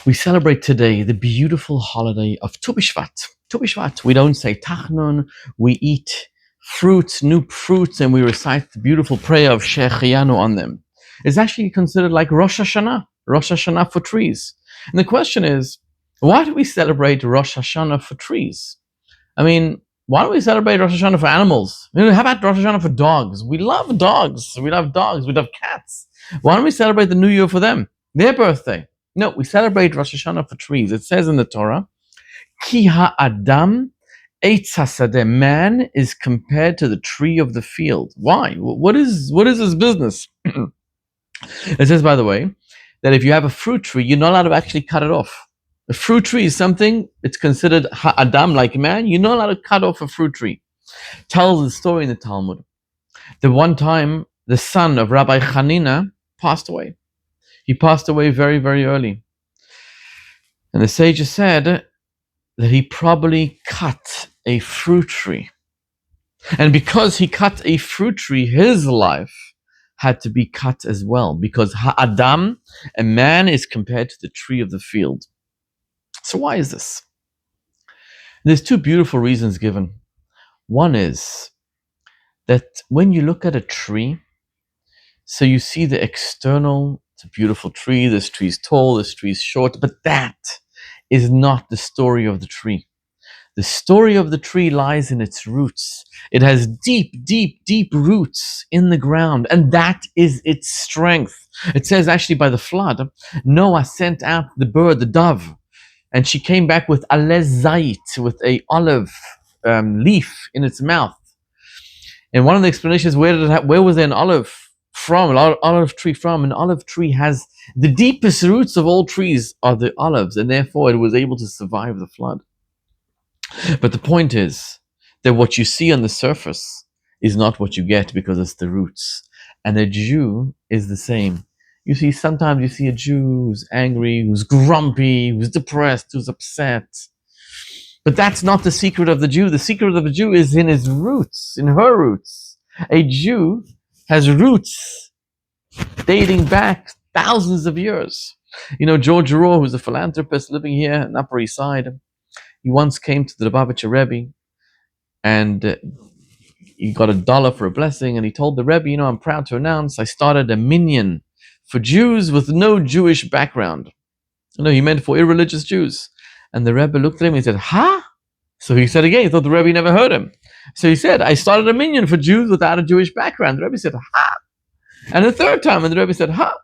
We celebrate today the beautiful holiday of Tu B'Shvat. Tu B'Shvat, we don't say Tachnun, we eat fruits, new fruits, and we recite the beautiful prayer of Shechianu on them. It's actually considered like Rosh Hashanah for trees. And the question is, why do we celebrate Rosh Hashanah for trees? I mean, why don't we celebrate Rosh Hashanah for animals? How about Rosh Hashanah for dogs? We love dogs. We love cats. Why don't we celebrate the New Year for them? Their birthday. No, we celebrate Rosh Hashanah for trees. It says in the Torah, Ki ha'adam eitz hasadeh. Man is compared to the tree of the field. Why? What is his business? It says, by the way, that if you have a fruit tree, you're not allowed to actually cut it off. A fruit tree is something, it's considered ha'adam, like man. You're not allowed to cut off a fruit tree. Tells the story in the Talmud that one time the son of Rabbi Hanina passed away. He passed away very, very early. And the sages said that he probably cut a fruit tree. And because he cut a fruit tree, his life had to be cut as well. Because ha'adam, a man, is compared to the tree of the field. So why is this? There's two beautiful reasons given. One is that when you look at a tree, so you see the external, it's a beautiful tree, this tree's tall, this tree's short, but that is not the story of the tree. The story of the tree lies in its roots. It has deep, deep, deep roots in the ground, and that is its strength. It says actually by the flood, Noah sent out the bird, the dove, and she came back with alez zayit, with a olive leaf in its mouth. And one of the explanations, where was there an olive from, an olive tree from? An olive tree has the deepest roots of all trees are the olives, and therefore it was able to survive the flood. But the point is that what you see on the surface is not what you get because it's the roots. And a Jew is the same. Sometimes you see a Jew who's angry, who's grumpy, who's depressed, who's upset. But that's not the secret of the Jew. The secret of the Jew is in his roots, in her roots. A Jew has roots dating back thousands of years. George Rohr, who's a philanthropist living here in Upper East Side, he once came to the Lubavitcher Rebbe and he got $1 for a blessing, and he told the Rebbe, I'm proud to announce I started a minyan for Jews with no Jewish background. He meant for irreligious Jews. And the Rebbe looked at him and he said, huh? So he said again, he thought the Rebbe never heard him. So he said, I started a minyan for Jews without a Jewish background. The Rebbe said, ha! And the third time, and the Rebbe said, ha!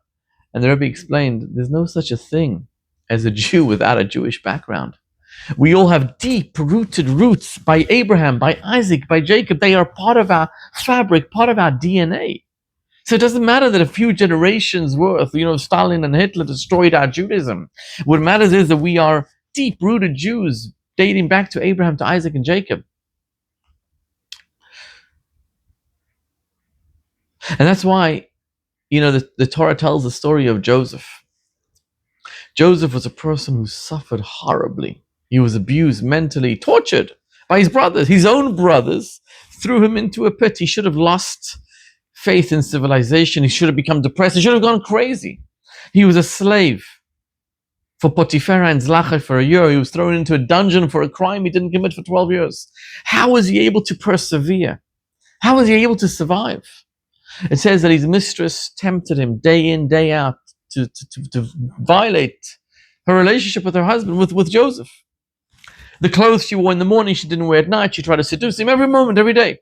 And the Rebbe explained, there's no such a thing as a Jew without a Jewish background. We all have deep-rooted roots by Abraham, by Isaac, by Jacob. They are part of our fabric, part of our DNA. So it doesn't matter that a few generations worth, Stalin and Hitler destroyed our Judaism. What matters is that we are deep-rooted Jews dating back to Abraham, to Isaac, and Jacob. And that's why, the Torah tells the story of Joseph. Joseph was a person who suffered horribly. He was abused, mentally tortured by his brothers. His own brothers threw him into a pit. He should have lost faith in civilization. He should have become depressed. He should have gone crazy. He was a slave for Potiphar and Zlachar for a year. He was thrown into a dungeon for a crime he didn't commit for 12 years. How was he able to persevere? How was he able to survive? It says that his mistress tempted him day in, day out to violate her relationship with her husband, with Joseph. The clothes she wore in the morning, she didn't wear at night. She tried to seduce him every moment, every day.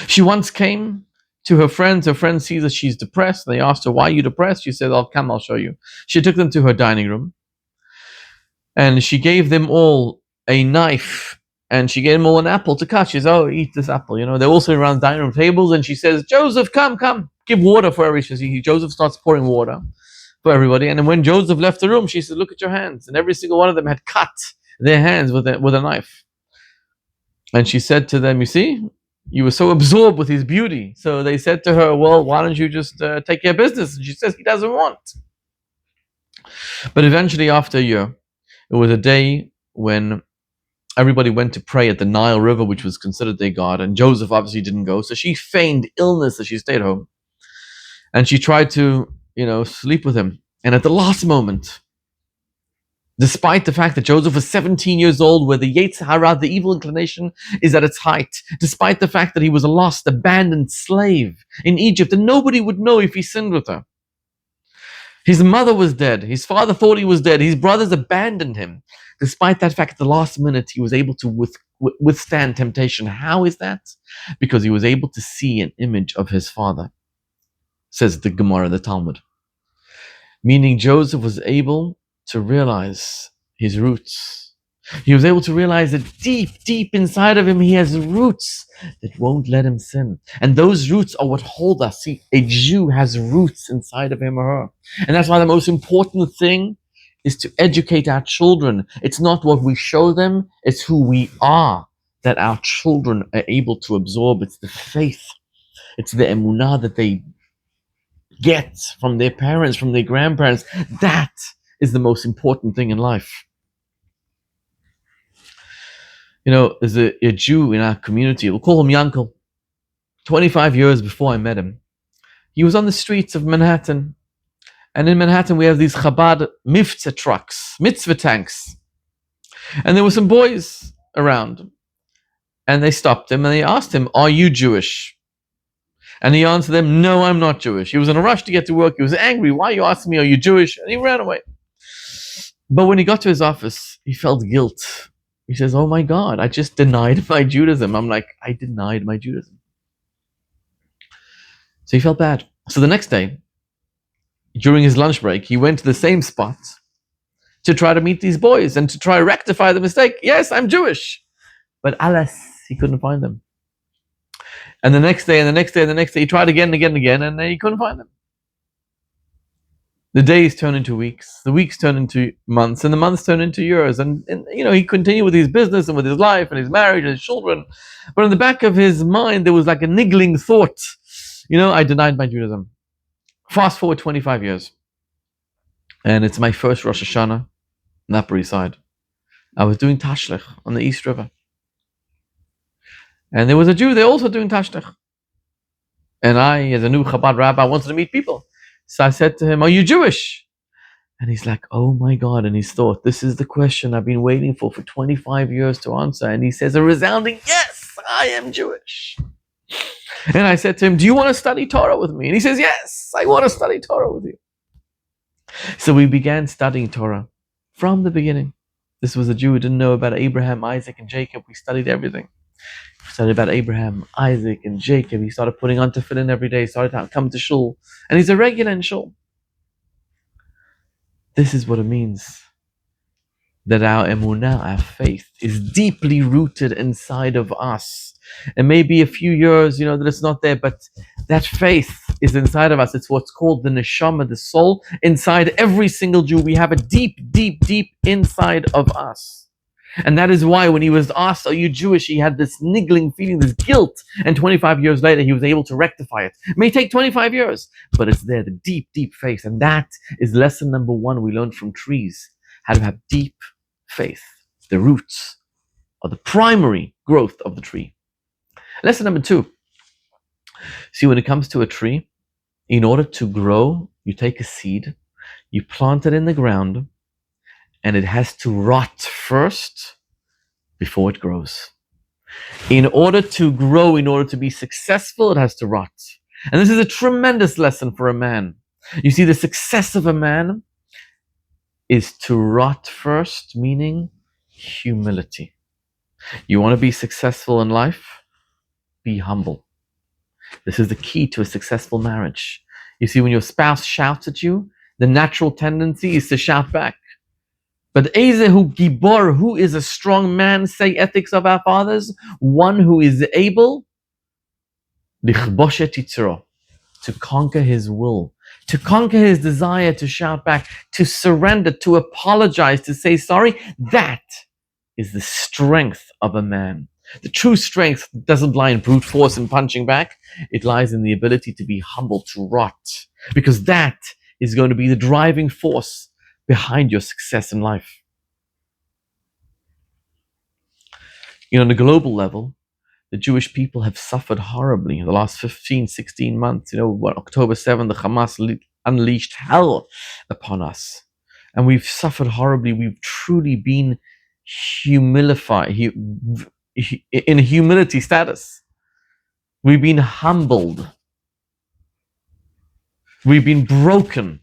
She once came to her friends. Her friend sees that she's depressed. They asked her, why are you depressed? She said, I'll show you. She took them to her dining room and she gave them all a knife and she gave them all an apple to cut. She says, eat this apple. They're also around dining room tables, and she says, Joseph, come, give water for everybody. Joseph starts pouring water for everybody. And then when Joseph left the room, she said, look at your hands. And every single one of them had cut their hands with a knife. And she said to them, you see, you were so absorbed with his beauty. So they said to her, well, why don't you just take care of business? And she says, he doesn't want. But eventually, after a year, it was a day when everybody went to pray at the Nile River, which was considered their god. And Joseph obviously didn't go. So she feigned illness as she stayed home. And she tried to, sleep with him. And at the last moment, despite the fact that Joseph was 17 years old, where the Yetzer Hara, the evil inclination, is at its height, despite the fact that he was a lost, abandoned slave in Egypt, and nobody would know if he sinned with her. His mother was dead. His father thought he was dead. His brothers abandoned him. Despite that fact, at the last minute, he was able to withstand temptation. How is that? Because he was able to see an image of his father, says the Gemara, the Talmud. Meaning Joseph was able to realize his roots. He was able to realize that deep, deep inside of him, he has roots that won't let him sin. And those roots are what hold us. See, a Jew has roots inside of him or her. And that's why the most important thing is to educate our children. It's not what we show them, it's who we are that our children are able to absorb. It's the faith. It's the emunah that they get from their parents, from their grandparents. That is the most important thing in life. You know, there's a Jew in our community, we'll call him Yankel. 25 years before I met him, he was on the streets of Manhattan. And in Manhattan, we have these Chabad mitzvah tanks. And there were some boys around. And they stopped him and they asked him, "Are you Jewish?" And he answered them, "No, I'm not Jewish." He was in a rush to get to work. He was angry. "Why are you asking me, are you Jewish?" And he ran away. But when he got to his office, he felt guilt. He says, "Oh my God, I just denied my Judaism." I'm like, I denied my Judaism. So he felt bad. So the next day, during his lunch break, he went to the same spot to try to meet these boys and to try to rectify the mistake. "Yes, I'm Jewish." But alas, he couldn't find them. And the next day, and the next day, and the next day, he tried again and again and again, and he couldn't find them. The days turn into weeks, the weeks turn into months, and the months turn into years. And you know, he continued with his business and with his life and his marriage and his children. But in the back of his mind, there was like a niggling thought, you know, I denied my Judaism. Fast forward 25 years. And it's my first Rosh Hashanah on the Upper East Side. I was doing Tashlich on the East River. And there was a Jew there also doing Tashlich. And I, as a new Chabad rabbi, wanted to meet people. So I said to him, "Are you Jewish?" And he's like, "Oh my God." And he's thought, this is the question I've been waiting for 25 years to answer. And he says a resounding, "Yes, I am Jewish." And I said to him, "Do you want to study Torah with me?" And he says, "Yes, I want to study Torah with you." So we began studying Torah from the beginning. This was a Jew who didn't know about Abraham, Isaac, and Jacob. We studied everything. We studied about Abraham, Isaac, and Jacob. He started putting on tefillin every day, started to come to shul. And he's a regular in shul. This is what it means that our emunah, our faith, is deeply rooted inside of us. And maybe a few years, you know, that it's not there, but that faith is inside of us. It's what's called the neshama, the soul. Inside every single Jew, we have a deep, deep, deep inside of us. And that is why when he was asked, "Are you Jewish?" he had this niggling feeling, this guilt. And 25 years later, he was able to rectify it. It may take 25 years, but it's there, the deep, deep faith. And that is lesson number one we learned from trees, how to have deep faith. The roots are the primary growth of the tree. Lesson number two. See, when it comes to a tree, in order to grow, you take a seed, you plant it in the ground, and it has to rot first before it grows. In order to grow, in order to be successful, it has to rot. And this is a tremendous lesson for a man. You see, the success of a man is to rot first, meaning humility. You want to be successful in life? Be humble. This is the key to a successful marriage. You see, when your spouse shouts at you, the natural tendency is to shout back. But Ezehu Gibor, who is a strong man, say ethics of our fathers, one who is able to conquer his will, to conquer his desire to shout back, to surrender, to apologize, to say sorry. That is the strength of a man. The true strength doesn't lie in brute force and punching back. It lies in the ability to be humble, to rot, because that is going to be the driving force behind your success in life. You know, on a global level, the Jewish people have suffered horribly in the last 15, 16 months. You know, October 7th, the Hamas unleashed hell upon us. And we've suffered horribly. We've truly been in a humility status. We've been humbled. We've been broken.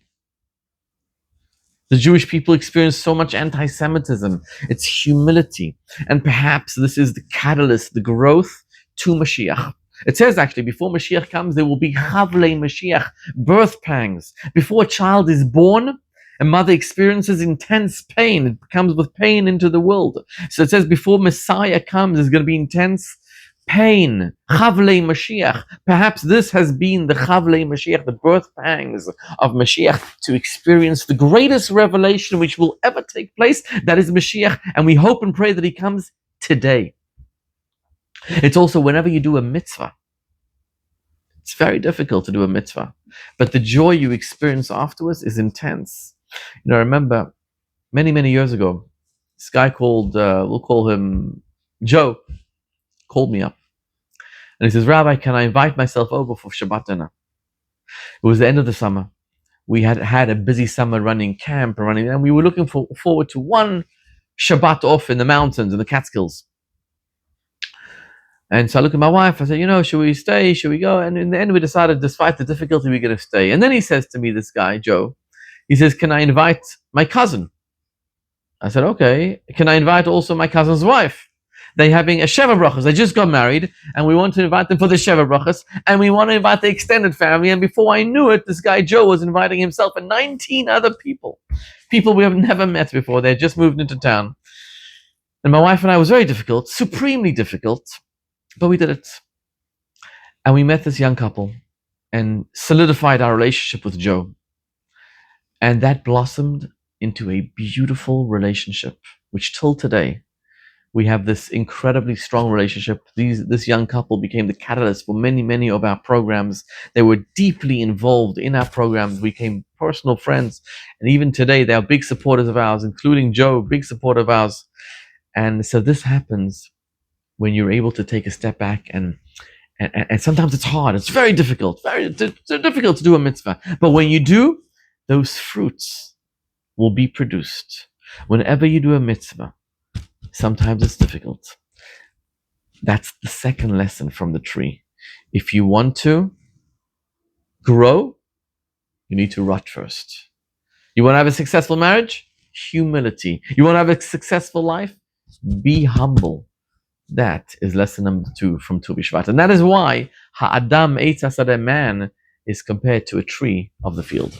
The Jewish people experience so much anti-Semitism. It's humility. And perhaps this is the catalyst, the growth to Mashiach. It says actually, before Mashiach comes, there will be Chavlei Mashiach, birth pangs. Before a child is born, a mother experiences intense pain. It comes with pain into the world. So it says before Messiah comes, there's going to be intense pain. Chavlei Mashiach. Perhaps this has been the Chavlei Mashiach, the birth pangs of Mashiach, to experience the greatest revelation which will ever take place. That is Mashiach. And we hope and pray that he comes today. It's also whenever you do a mitzvah, it's very difficult to do a mitzvah, but the joy you experience afterwards is intense. I remember many, many years ago, this guy called, we'll call him Joe, called me up. And he says, Rabbi, can I invite myself over for Shabbat dinner? It was the end of the summer. We had a busy summer running camp and we were looking forward to one Shabbat off in the mountains, in the Catskills. And so I looked at my wife, I said, should we stay? Should we go? And in the end, we decided, despite the difficulty, we're going to stay. And then he says to me, this guy, Joe, he says, can I invite my cousin? I said, okay. Can I invite also my cousin's wife? They're having a Sheva brachas. They just got married, and we want to invite them for the Sheva brachas, and we want to invite the extended family. And before I knew it, this guy, Joe, was inviting himself and 19 other people we have never met before. They had just moved into town. And my wife and I was very difficult, supremely difficult. But we did it. And we met this young couple and solidified our relationship with Joe. And that blossomed into a beautiful relationship, which till today, we have this incredibly strong relationship. This young couple became the catalyst for many, many of our programs. They were deeply involved in our programs. We became personal friends. And even today, they are big supporters of ours, including Joe, big supporter of ours. And so this happens when you're able to take a step back, and sometimes it's hard. It's very difficult, difficult to do a mitzvah. But when you do, those fruits will be produced. Whenever you do a mitzvah, sometimes it's difficult. That's the second lesson from the tree. If you want to grow, you need to rot first. You want to have a successful marriage? Humility. You want to have a successful life? Be humble. That is lesson number 2 from Tu B'Shvat. And that is why Ha'adam Eitz HaSadeh, man, is compared to a tree of the field.